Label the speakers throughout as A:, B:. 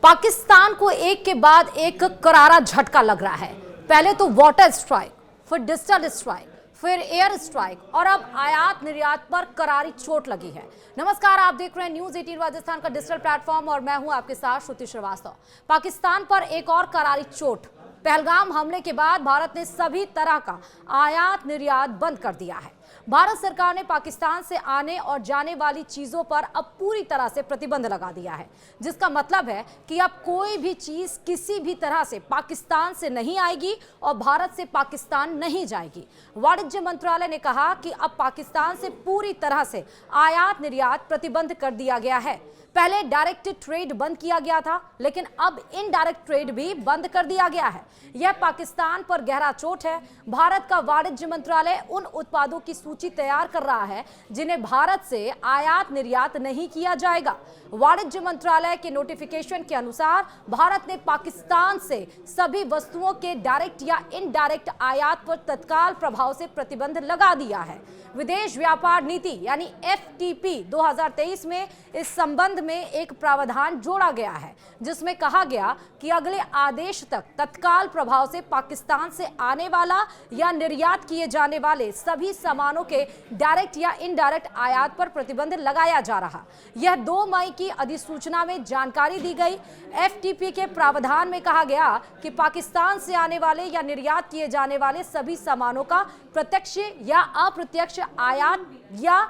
A: पाकिस्तान को एक के बाद एक करारा झटका लग रहा है। पहले तो वाटर स्ट्राइक, फिर डिजिटल स्ट्राइक, फिर एयर स्ट्राइक और अब आयात निर्यात पर करारी चोट लगी है। नमस्कार, आप देख रहे हैं न्यूज 18 राजस्थान का डिजिटल प्लेटफॉर्म और मैं हूं आपके साथ श्रुति श्रीवास्तव। पाकिस्तान पर एक और करारी चोट। पहलगाम हमले के बाद भारत ने सभी तरह का आयात निर्यात बंद कर दिया है। भारत सरकार ने पाकिस्तान से आने और जाने वाली चीजों पर अब पूरी तरह से प्रतिबंध लगा दिया है, जिसका मतलब है कि अब कोई भी चीज किसी भी तरह से पाकिस्तान से नहीं आएगी और भारत से पाकिस्तान नहीं जाएगी। वाणिज्य मंत्रालय ने कहा कि अब पाकिस्तान से पूरी तरह से आयात निर्यात प्रतिबंध कर दिया गया है। पहले डायरेक्ट ट्रेड बंद किया गया था, लेकिन अब इनडायरेक्ट ट्रेड भी बंद कर दिया गया है। यह पाकिस्तान पर गहरा चोट है। भारत का वाणिज्य मंत्रालय उन उत्पादों की सूची तैयार कर रहा है जिन्हें भारत से आयात निर्यात नहीं किया जाएगा। वाणिज्य मंत्रालय के नोटिफिकेशन के अनुसार भारत ने पाकिस्तान से सभी वस्तुओं के डायरेक्ट या इनडायरेक्ट आयात पर तत्काल प्रभाव से प्रतिबंध लगा दिया है। विदेश व्यापार नीति यानी FTP 2023 में इस संबंध में एक प्रावधान जोड़ा गया है, जिसमें कहा गया कि अगले आदेश तक तत्काल प्रभाव से पाकिस्तान से आने वाला या निर्यात किए जाने वाले सभी सामानों के डायरेक्ट या इनडायरेक्ट आयात पर प्रतिबंध लगाया जा रहा। यह 2 मई की अधिसूचना में जानकारी दी गई। FTP के प्रावधान में कहा गया कि पाकिस्तान से आने वाले या निर्यात किए जाने वाले सभी सामानों का प्रत्यक्ष या अप्रत्यक्ष आयात या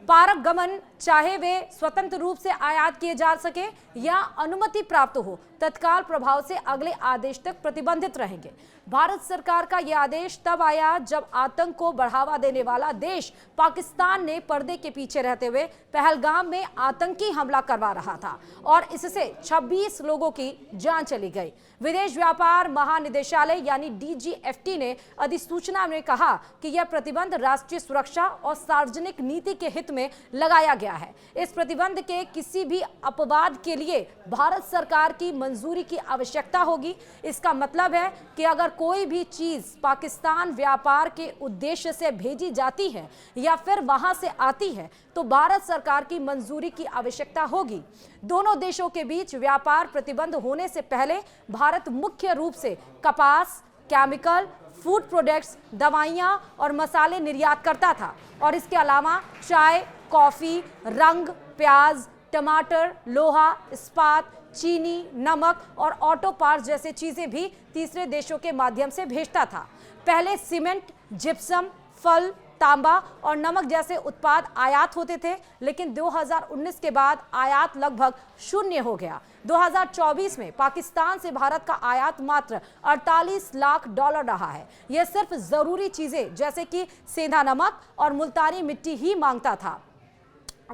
A: पारगमन, चाहे वे स्वतंत्र रूप से आयात किए जा सके या अनुमति प्राप्त हो, तत्काल प्रभाव से अगले आदेश तक प्रतिबंधित रहेंगे। भारत सरकार का यह आदेश तब आया जब आतंक को बढ़ावा देने वाला देश पाकिस्तान ने पर्दे के पीछे रहते हुए पहलगाम में आतंकी हमला करवा रहा था और इससे 26 लोगों की जान चली गई। विदेश व्यापार महानिदेशालय यानी DGFT ने अधिसूचना में कहा कि यह प्रतिबंध राष्ट्रीय सुरक्षा और सार्वजनिक नीति के हित में लगाया गया है। इस प्रतिबंध के किसी भी अपवाद के लिए भारत सरकार की मंजूरी की आवश्यकता होगी। इसका मतलब है कि अगर कोई भी चीज पाकिस्तान व्यापार के उद्देश्य से भेजी जाती है या फिर वहां से आती है तो भारत सरकार की मंजूरी की आवश्यकता होगी। दोनों देशों के बीच व्यापार प्रतिबंध होने से पहले भारत मुख्य रूप से कपास, केमिकल, फूड प्रोडक्ट्स, दवाइयां और मसाले निर्यात करता था और इसके अलावा चाय, कॉफी, रंग, प्याज, टमाटर, लोहा, इस्पात, चीनी, नमक और ऑटो पार्ट्स जैसे चीजें भी तीसरे देशों के माध्यम से भेजता था। पहले सीमेंट, जिप्सम, फल, तांबा और नमक जैसे उत्पाद आयात होते थे, लेकिन 2019 के बाद आयात लगभग शून्य हो गया। 2024 में पाकिस्तान से भारत का आयात मात्र 48 लाख डॉलर रहा है। यह सिर्फ जरूरी चीजें जैसे कि सेंधा नमक और मुल्तानी मिट्टी ही मांगता था।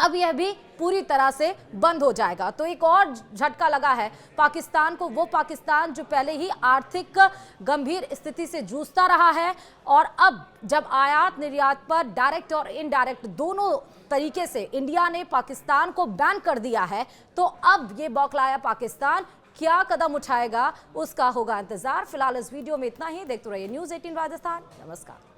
A: अब यह भी पूरी तरह से बंद हो जाएगा। तो एक और झटका लगा है पाकिस्तान को, वो पाकिस्तान जो पहले ही आर्थिक गंभीर स्थिति से जूझता रहा है और अब जब आयात निर्यात पर डायरेक्ट और इनडायरेक्ट दोनों तरीके से इंडिया ने पाकिस्तान को बैन कर दिया है, तो अब ये बौखलाया पाकिस्तान क्या कदम उठाएगा उसका होगा इंतजार। फिलहाल इस वीडियो में इतना ही। देखते रहिए न्यूज 18 राजस्थान। नमस्कार।